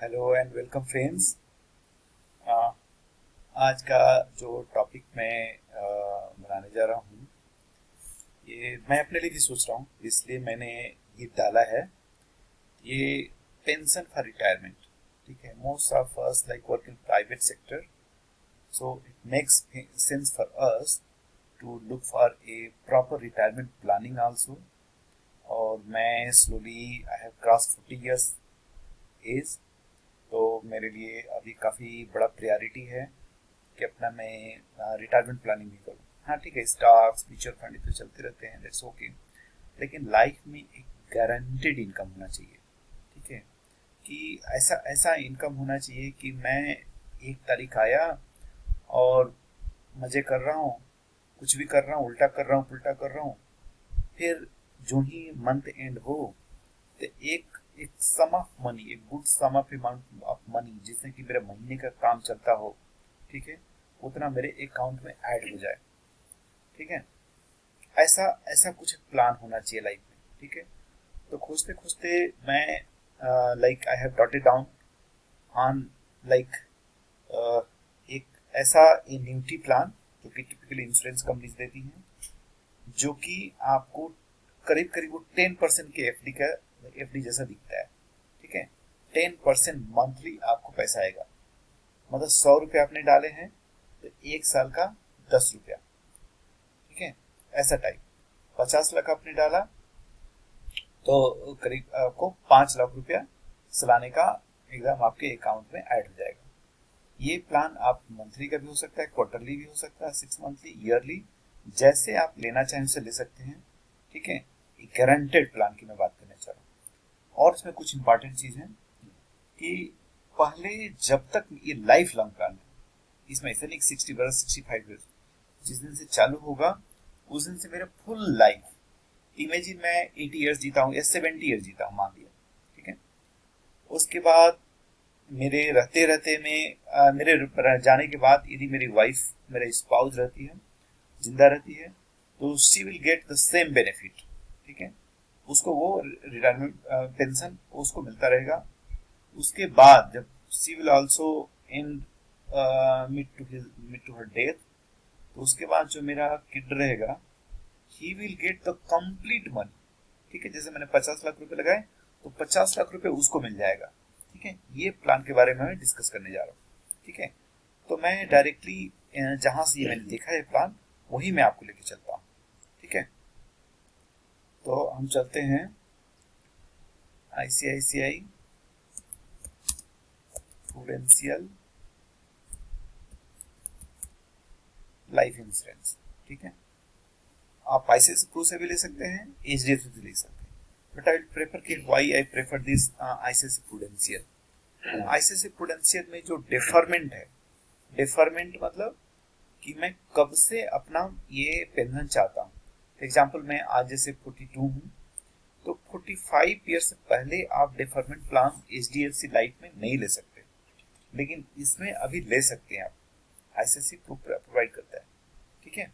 Hello and welcome friends. आज का जो टॉपिक मैं बनाने जा रहा हूँ, ये मैं अपने लिए भी सोच रहा हूँ, इसलिए मैंने ये डाला है। ये पेंशन फॉर रिटायरमेंट। ठीक है, most of us like work in private sector, so it makes sense for us to look for a proper retirement planning also. और मैं slowly I have cross 40 years age, तो मेरे लिए अभी काफ़ी बड़ा प्रायोरिटी है कि अपना मैं रिटायरमेंट प्लानिंग भी करूँ। हाँ ठीक है, स्टॉक्स म्यूचुअल फंड तो चलते रहते हैं, दैट्स ओके। लेकिन लाइफ में एक गारंटेड इनकम होना चाहिए। ठीक है, कि ऐसा ऐसा इनकम होना चाहिए कि मैं एक तारीख आया और मज़े कर रहा हूँ, कुछ भी कर रहा हूँ, उल्टा कर रहा हूँ, पुल्टा कर रहा हूँ, फिर जो ही मंथ एंड हो तो एक एक सम ऑफ मनी, एक good sum of amount of money, जिससे कि मेरे महीने का काम चलता हो, ठीक है, उतना मेरे अकाउंट में ऐड हो जाए। ठीक है, ऐसा ऐसा कुछ प्लान होना चाहिए लाइफ में। ठीक है, तो खोजते खोजते मैं like I have dotted down on like एक ऐसा एन्युटी प्लान जो कि टिपिकली इंश्योरेंस कंपनीज देती हैं, जो कि आपको करीब करीब वो 10% के एफडी का एफडी जैसा दिखता है। ठीक है, 10% मंथली आपको पैसा आएगा। मतलब 100 रुपये आपने डाले हैं तो एक साल का 10 रुपया। ठीक है, ऐसा टाइप 50 लाख आपने डाला तो करीब आपको 5 लाख रुपया सालाने का एकदम आपके अकाउंट में ऐड हो जाएगा। ये प्लान आप मंथली का भी हो सकता है, क्वार्टरली भी हो सकता है, 6 मंथली, ईयरली, जैसे आप लेना चाहें उसे ले सकते हैं। ठीक है, गारंटेड प्लान की मैं बात करना चाह रहा हूँ। और इसमें कुछ इंपॉर्टेंट चीज है कि पहले जब तक ये लाइफ लॉन्ग प्लान है, इसमें ऐसा नहीं 60 वर्ष 65 ईयर्स, जिस दिन से चालू होगा उस दिन से मेरा फुल लाइफ, इमेजिन मैं 80 ईयर्स जीता हूँ या 70 ईयर्स जीता हूँ मान लिया। ठीक है, उसके बाद मेरे रहते रहते में मेरे जाने के बाद यदि मेरी वाइफ, मेरे स्पाउस रहती है, जिंदा रहती है, तो she will get the same benefit. ठीक है, उसको वो रिटायरमेंट पेंशन उसको मिलता रहेगा। उसके बाद जब she will also in mid to her death, तो उसके बाद जो मेरा किड रहेगा, he will get the complete money. ठीक है, जैसे मैंने 50 लाख रुपए लगाए तो 50 लाख रुपए उसको मिल जाएगा। ठीक है, ये प्लान के बारे में मैं डिस्कस करने जा रहा हूँ। ठीक है, तो मैं डायरेक्टली जहां से ये मैंने देखा है प्लान, वही मैं आपको लेके चलता हूँ। ठीक है, तो हम चलते हैं आईसीआईसीआई प्रूडेंशियल लाइफ इंश्योरेंस। ठीक है, आप आईसीआईसी प्रू से भी ले सकते हैं, एचडीएफसी से ले सकते हैं, बट आई प्रेफर कि why I prefer this ICIC Prudential. ICIC Prudential में जो डेफरमेंट है, डेफरमेंट मतलब कि मैं कब से अपना ये पेंशन चाहता हूँ। एग्जाम्पल, मैं आज जैसे 42 हूँ, तो 45 ईयर से पहले आप डेफरमेंट प्लान एचडीएफसी लाइफ में नहीं ले सकते, लेकिन इसमें अभी ले सकते हैं आप, आईसीआईसी प्रोवाइड करता है। ठीक है,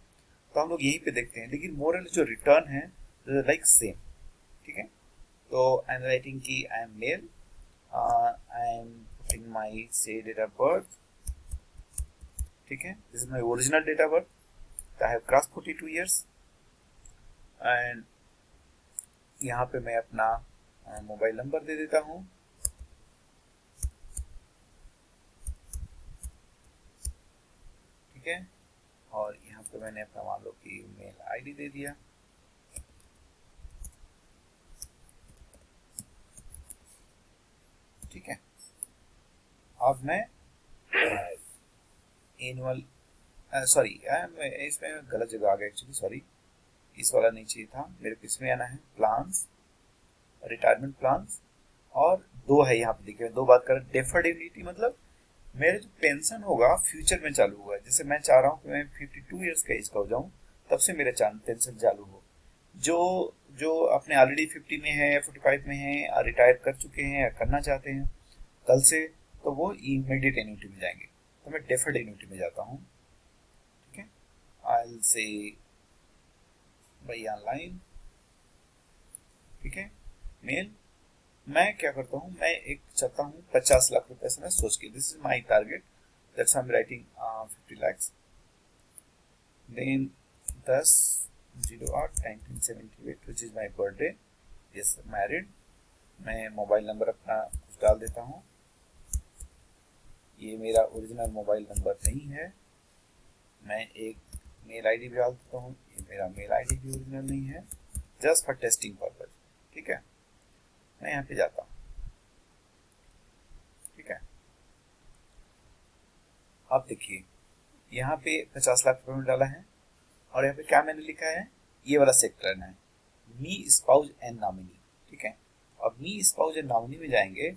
तो हम लोग यहीं पे देखते हैं, लेकिन मोरल जो रिटर्न है लाइक सेम। ठीक है, तो आई एम राइटिंग की I am male, I am putting my से डेट ऑफ बर्थ। ठीक है, this is my original date of birth, I have cross 42 years. And यहाँ पे मैं अपना मोबाइल नंबर दे देता हूँ। ठीक है, और यहाँ पे मैंने अपना मान लो कि मेल आईडी दे दिया। ठीक है, अब मैं एनुअल, सॉरी इसमें गलत जगह आ गया एक्चुअली, सॉरी, इस वाला नहीं चाहिए था मेरे को, इसमें आना है प्लान्स, रिटायरमेंट प्लान्स। और दो है यहाँ पे, देखिए दो बात कर, डेफर्ड एन्युटी मतलब मेरे जो पेंशन होगा फ्यूचर में चालू हुआ है। जैसे मैं चाह रहा हूँ कि मैं 52 ईयर्स का एज का हो जाऊँ, तब से मेरा पेंशन चालू हो। जो जो अपने ऑलरेडी 50 में है या 45 में है और रिटायर कर चुके हैं या करना चाहते हैं कल से, तो वो इमीडिएट एन्युटी में जाएंगे, तो मैं डेफर्ड एन्युटी में जाता हूँ। ठीक है, I will say by online. ठीक है, मेल, मैं क्या करता हूँ, मैं एक चाहता हूँ 50 लाख रुपए से मैं सोच के, this is my target, that's I am writing 50 lakhs। Then 10/08/1978 which is my birthday, yes married. मैं मोबाइल नंबर अपना कुछ डाल देता हूँ, ये मेरा ओरिजिनल मोबाइल नंबर नहीं है। मैं एक मेल आईडी भी डाल देता हूँ, ये मेरा मेल आईडी भी ओरिजिनल नहीं है, जस्ट फॉर टेस्टिंग पर्पज। ठीक है, मैं यहाँ पे जाता हूँ। ठीक है, अब देखिए यहाँ पे 50 लाख रुपए में डाला है, और यहाँ पे क्या मैंने लिखा है, ये वाला सेट करना है, मी स्पाउस एंड नॉमिनी। ठीक है, अब मी स्पाउस एंड नॉमिनी में जाएंगे,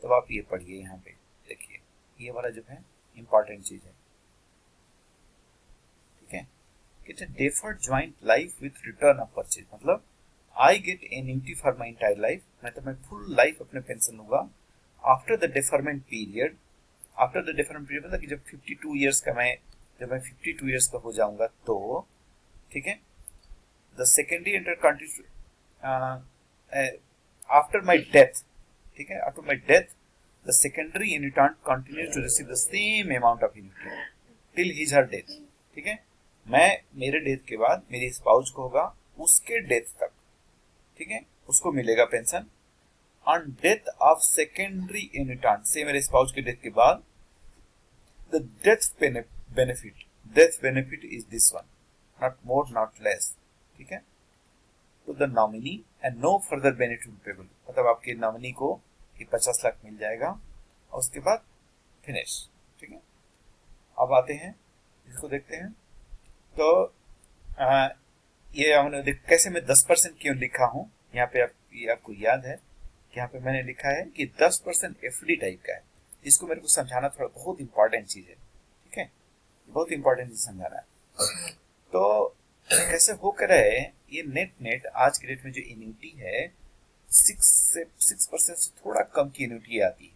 तब आप ये पढ़िए, यहाँ पे देखिए ये वाला जो है इंपॉर्टेंट चीज है। ठीक है, it's a deferred joint life with return of purchase, मतलब I get annuity for my entire life, मतलब मैं फुल लाइफ अपने पेंशन लूंगा after the deferment period. After the different period मतलब कि जब 52 ईयर्स का मैं, जब मैं 52 ईयर्स का हो जाऊंगा तो, ठीक है, the secondary inter country after my death. ठीक है, after my death the secondary annuitant continues to receive the same amount of annuity till his her death. ठीक है, मैं मेरे डेथ के बाद मेरे स्पाउस को होगा उसके डेथ तक, ठीक है, उसको मिलेगा pension. On death of secondary annuitant, से मेरे स्पाउस के डेथ के बाद, the death benefit is this one, not more not less। ठीक है, तो the nominee and no further benefit payable, मतलब आपके नॉमिनी को ये 50 लाख मिल जाएगा, और उसके बाद फिनिश। ठीक है, अब आते हैं इसको देखते हैं। तो ये हमने देख कैसे मैं 10% क्यों लिखा हूं यहाँ पे, ये आपको याद है कि यहाँ पे मैंने लिखा है कि 10% एफडी टाइप का है। इसको मेरे को समझाना थोड़ा बहुत इंपॉर्टेंट चीज है। ठीक है, बहुत इंपॉर्टेंट चीज समझाना है। तो कैसे हो कर है, ये नेट आज के डेट में जो एन्युटी है 6% से थोड़ा कम की एन्युटी आती है,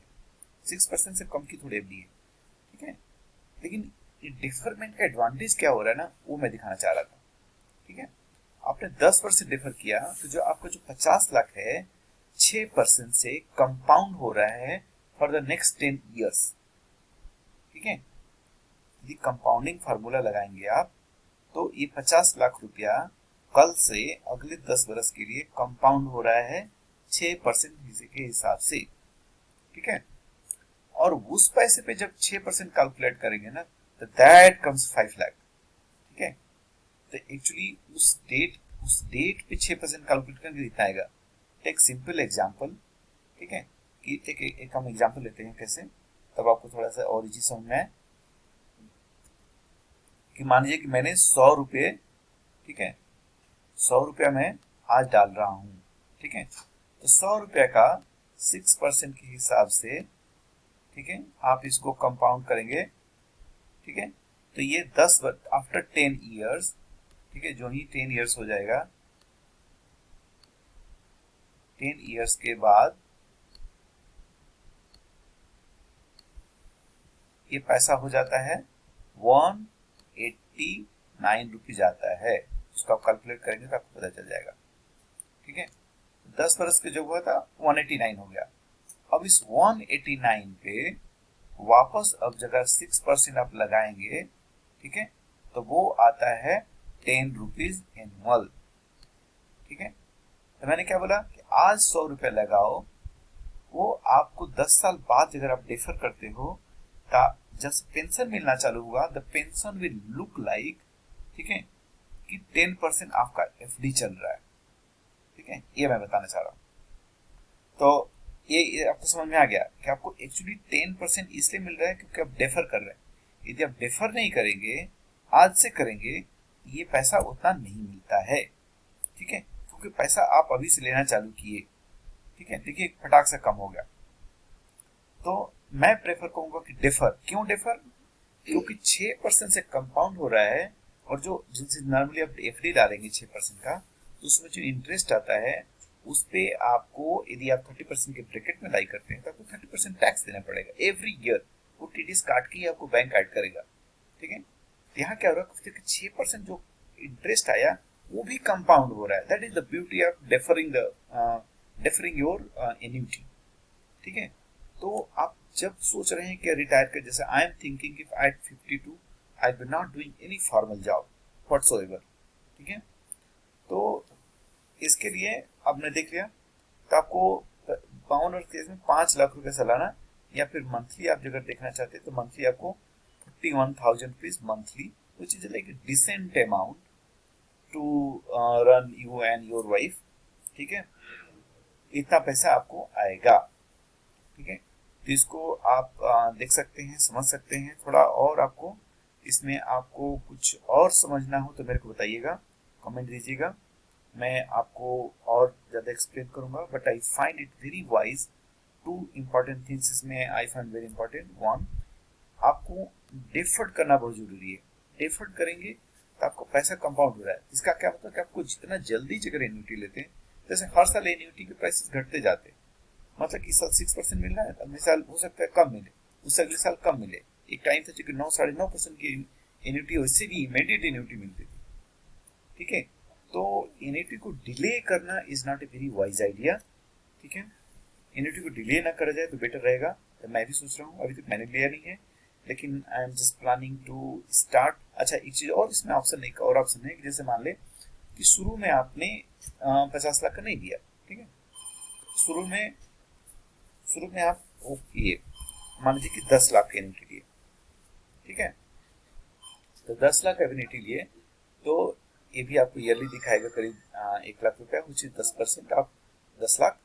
6% से कम की थोड़ी एफडी है। ठीक है, लेकिन डिफरमेंट का एडवांटेज क्या हो रहा है ना, वो मैं दिखाना चाह रहा था। ठीक है, आपने 10% डिफर किया तो जो आपका जो 50 लाख है 6% से कंपाउंड हो रहा है फॉर द नेक्स्ट 10 ईयर्स। ठीक है, यदि कंपाउंडिंग फार्मूला लगाएंगे आप, तो ये 50 लाख रुपया कल से अगले 10 बरस के लिए कंपाउंड हो रहा है 6% के हिसाब से। ठीक है, और उस पैसे पे जब 6% कैलकुलेट करेंगे ना, तो दैट कम्स 5 लाख। ठीक है, तो एक्चुअली उस डेट पे 6% कैलकुलेट करके कितना आएगा। Take simple example. ठीक है, कि एक हम एग्जांपल लेते हैं कैसे, तब आपको थोड़ा सा और इजी समझ में आए। कि मान लीजिए कि मैंने 100 रुपये, ठीक है, 100 रुपया मैं आज डाल रहा हूं। ठीक है, तो 100 रुपया का 6% के हिसाब से, ठीक है, आप इसको कंपाउंड करेंगे। ठीक है, तो ये 10 आफ्टर 10 ईयर्स, ठीक है, जो ही 10 ईयर्स हो जाएगा, 10 ईयर्स के बाद ये पैसा हो जाता है 189 रुपीज आता है। इसको आप कैलकुलेट करेंगे तो आपको पता चल जाएगा। ठीक है, 10 बरस के जो हुआ था 189 हो गया। अब इस 189 पे वापस अब जगह 6% आप लगाएंगे, ठीक है, तो वो आता है 10 रुपीज एनुअल। ठीक है, तो मैंने क्या बोला कि आज 100 रुपया लगाओ, वो आपको 10 साल बाद अगर आप डिफर करते हो, जब पेंशन मिलना चालू हुआ, the pension will look like, ठीक है, कि 10% आपका एफडी चल रहा है। ठीक है, ये मैं बताना चाह रहा हूं। तो ये आपको समझ में आ गया कि आपको एक्चुअली 10% इसलिए मिल रहा है क्योंकि आप डेफर कर रहे हैं। यदि आप डेफर नहीं करेंगे, आज से करेंगे, ये पैसा उतना नहीं मिलता है। ठीक है, क्योंकि पैसा आप अभी से लेना चालू किए। ठीक है, देखिए फटाक से कम हो गया। तो मैं प्रेफर करूंगा कि डेफर। क्यों डेफर? क्योंकि 6% से कंपाउंड हो रहा है, और जो जिनसे नॉर्मली आप एफडी डालेंगे 6% का, तो उसमें जो इंटरेस्ट आता है उस पे आपको, यदि आप 30% के ब्रैकेट में लाई करते हैं तो आपको 30% टैक्स देना पड़ेगा एवरी ईयर। वो टीडीएस काट के ही आपको बैंक ऐड करेगा। ठीक है, यहाँ क्या हो रहा है कि 6% जो इंटरेस्ट आया वो भी कंपाउंड हो रहा है। That is the beauty of differing your annuity. ठीक है, तो आप जब सोच रहे हैं कि रिटायर कर, जैसे I am thinking if I at 52 I be not doing any formal job whatsoever. ठीक है, तो इसके लिए आपने देख लिया, तो आपको 52 और 23 में 5 लाख रुपए सालाना, या फिर मंथली आप अगर देखना चाहते हैं तो मंथली आपको 41,000 rupees monthly, which is like decent amount to run you and your wife. ठीक है, इतना पैसा आपको आएगा। ठीक है, तो इसको आप देख सकते हैं, समझ सकते हैं। थोड़ा और आपको इसमें आपको कुछ और समझना हो तो मेरे को बताइएगा, कमेंट दीजिएगा, मैं आपको और ज़्यादा एक्सप्लेन करूंगा। But I find it very wise. Two important things इसमें I find very important. One, आपको डिफर्ड करना बहुत जरूरी है। डिफर्ड करेंगे तो आपको पैसा कंपाउंड हो रहा है। इसका क्या मतलब कि आपको जितना जल्दी अगर एन्युटी लेते हैं, जैसे हर साल एन्युटी के प्राइसेस घटते जाते हैं, मतलब कि साल 6% मिल रहा है, अगले साल हो सकता है कम मिले, उससे अगले साल कम मिले। एक टाइम था जो 9-9.5% की एन्युटी, उससे भी इमीडिएट एन्युटी मिलती थी। ठीक है, तो एन्युटी को डिले करना is not a very wise idea. ठीक है, एन्युटी को डिले ना करा जाए तो बेटर रहेगा। तो मैं भी सोच रहा हूँ, अभी तक मैंने लिया नहीं है, लेकिन I am just planning to start. अच्छा, एक चीज और इसमें ऑप्शन, एक और ऑप्शन है कि जैसे मान ले कि शुरू में आपने 50 लाख का नहीं दिया। ठीक है, शुरू में आप ये मान लीजिए कि 10 लाख की एन्युटी लिए। ठीक है, तो 10 लाख एन्युटी लिए तो ये भी आपको ईयरली दिखाएगा करीब 1 लाख रुपया, विच इज 10% ऑफ 10 लाख।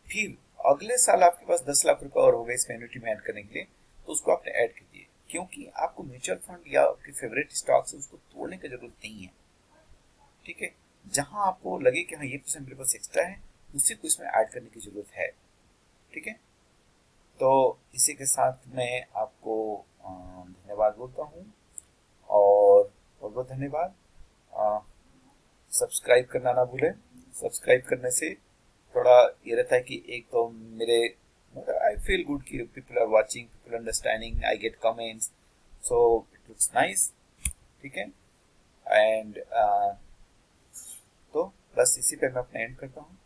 फिर अगले साल आपके पास 10 लाख रुपए और हो गए इसमें एन्युटी में ऐड करने के लिए, तो उसको आपने ऐड कर दिए, क्योंकि आपको म्यूचुअल फंड या आपके फेवरेट स्टॉक्स है उसको तोड़ने की जरूरत नहीं है। ठीक है, जहां आपको लगे कि हाँ ये परसेंट मेरे पास एक्स्ट्रा है, उसी को इसमें ऐड करने की जरूरत है। ठीक है, तो इसी के साथ मैं आपको धन्यवाद बोलता हूँ, और बहुत बहुत धन्यवाद। सब्सक्राइब करना ना भूलें। सब्सक्राइब करने से थोड़ा ये रहता है कि एक तो मेरे आई फील गुड कि people are watching, people understanding, I get comments, so it looks nice. ठीक है, एंड तो बस इसी पे मैं अपना एंड करता हूँ।